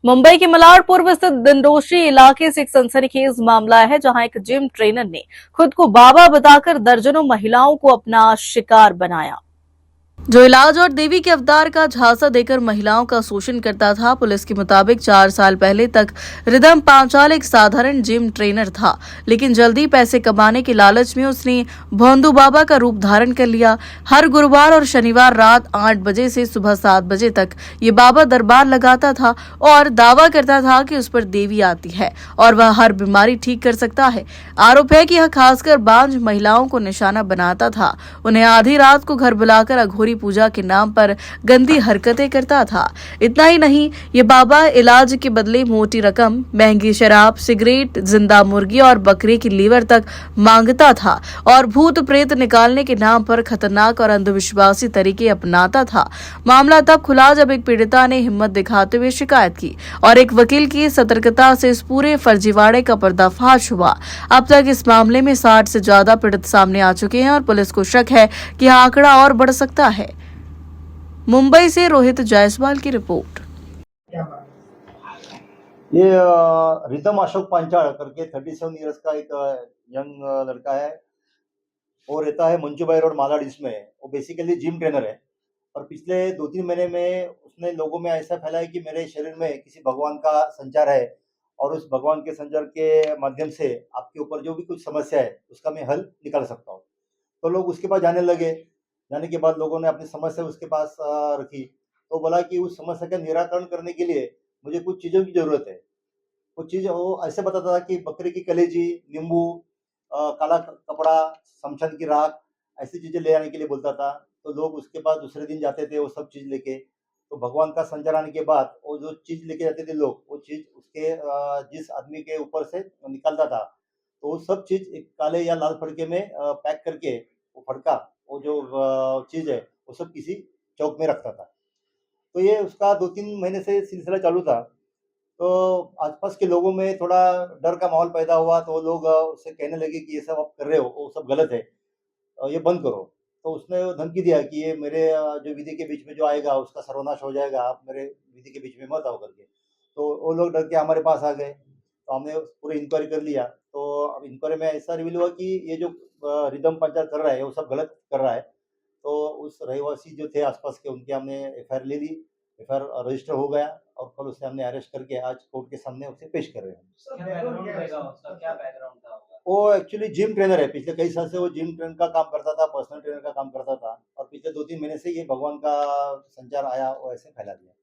मुंबई के मलाड पूर्व स्थित दिंडोशी इलाके से एक सनसनीखेज मामला है, जहां एक जिम ट्रेनर ने खुद को बाबा बताकर दर्जनों महिलाओं को अपना शिकार बनाया, जो इलाज और देवी के अवतार का झांसा देकर महिलाओं का शोषण करता था। पुलिस के मुताबिक 4 साल पहले तक रिदम पांचाल एक साधारण जिम ट्रेनर था, लेकिन जल्दी पैसे कमाने के लालच में उसने भोंदू बाबा का रूप धारण कर लिया। हर गुरुवार और शनिवार रात 8 बजे से सुबह 7 बजे तक ये बाबा दरबार लगाता था और दावा करता था कि उस पर देवी आती है और वह हर बीमारी ठीक कर सकता है। आरोप है कि यह खासकर बांझ महिलाओं को निशाना बनाता था, उन्हें आधी रात को घर बुलाकर अघोरी पूजा के नाम पर गंदी हरकतें करता था। इतना ही नहीं, ये बाबा इलाज के बदले मोटी रकम, महंगी शराब, सिगरेट, जिंदा मुर्गी और बकरे की लीवर तक मांगता था और भूत प्रेत निकालने के नाम पर खतरनाक और अंधविश्वासी तरीके अपनाता था। मामला तब खुला जब एक पीड़िता ने हिम्मत दिखाते हुए शिकायत की और एक वकील की सतर्कता से इस पूरे फर्जीवाड़े का पर्दाफाश हुआ। अब तक इस मामले में 60 से ज्यादा पीड़ित सामने आ चुके हैं और पुलिस को शक है कि यह आंकड़ा और बढ़ सकता है। मुंबई से रोहित जायसवाल की रिपोर्ट। ये रिदम अशोक पांचाल करके 37 इयर्स का एक यंग लड़का है। वो रहता है मंचूभाई रोड मालाड इसमें। वो बेसिकली जिम ट्रेनर है और पिछले 2-3 महीने में उसने लोगों में ऐसा फैलाया कि मेरे शरीर में किसी भगवान का संचार है और उस भगवान के संचार के माध्यम से आपके ऊपर जो भी कुछ समस्या है उसका मैं हल निकाल सकता हूँ। तो लोग उसके पास जाने लगे। जाने के बाद लोगों ने अपनी समस्या उसके पास रखी। तो बोला कि उस समस्या का निराकरण करने के लिए मुझे कुछ चीज़ों की ज़रूरत है। कुछ चीज़ वो ऐसे बताता था कि बकरे की कलेजी, नींबू, काला कपड़ा, शमशान की राख, ऐसी चीज़ें ले आने के लिए बोलता था। तो लोग उसके पास दूसरे दिन जाते थे वो सब चीज़ लेके। तो भगवान का संचार आने के बाद वो जो चीज़ लेके जाते थे लोग, वो चीज़ उसके जिस आदमी के ऊपर से निकलता था, तो वो सब चीज़ एक काले या लाल फड़के में पैक करके वो फड़का, वो जो चीज़ है, वो सब किसी चौक में रखता था। तो ये उसका 2-3 महीने से सिलसिला चालू था। तो आस-पास के लोगों में थोड़ा डर का माहौल पैदा हुआ, तो वो लोग उससे कहने लगे कि ये सब आप कर रहे हो, वो सब गलत है, ये बंद करो। तो उसने वो धमकी दिया कि ये मेरे जो विधि के बीच में जो आएगा उसका सर्वनाश हो जाएगा, आप मेरे विधि के बीच में मत आओ करके। तो वो लोग डर के हमारे पास आ गए, तो हमने पूरी इंक्वायरी कर लिया। तो अब इंक्वायरी में ऐसा रिवील हुआ कि ये जो रिदम पंचायत कर रहा है, वो सब गलत कर रहा है। तो उस रहवासी जो थे आस-पास के उनकी हमने एफआईआर ले ली, एफआईआर रजिस्टर हो गया और कल उसे हमने अरेस्ट करके आज कोर्ट के सामने उसे पेश कर रहे हैं। क्या बैकग्राउंड रहेगा उसका? क्या बैकग्राउंड था उसका? वो एक्चुअली जिम ट्रेनर है, पिछले कई साल से वो जिम ट्रेनर का काम करता था, पर्सनल ट्रेनर का काम करता था और पिछले 2-3 महीने से ये भगवान का संचार आया, वो ऐसे फैला दिया।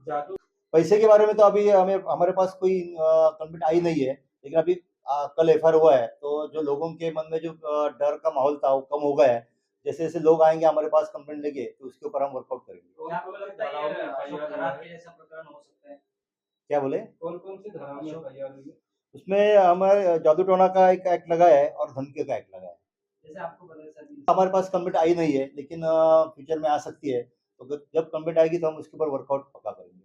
जादू पैसे के बारे में तो अभी हमें हमारे पास कोई कंप्लेंट आई नहीं है, लेकिन अभी कल एफआईआर हुआ है, तो जो लोगों के मन में जो डर का माहौल था, वो कम हो गया है। जैसे-जैसे लोग आएँगे हमारे पास कंप्लेंट लेके, तो उसके ऊपर हम वर्कआउट करेंगे। तो आपको लगता है ये अशोक खरात के जैसा प्रकरण हो सकता है? क्या बोले? कौन-कौन सी धाराओं में एफआईआर हुई है? उसमें हमारे जादू टोना का एक एक्ट लगा है और धमकी का एक्ट लगा है। जैसे आपको पता है सर हमारे पास कंप्लेंट आई नहीं है, लेकिन फ्यूचर में आ सकती है। तो जब कंप्लेंट आएगी तो हम उसके ऊपर वर्कआउट पक्का करेंगे।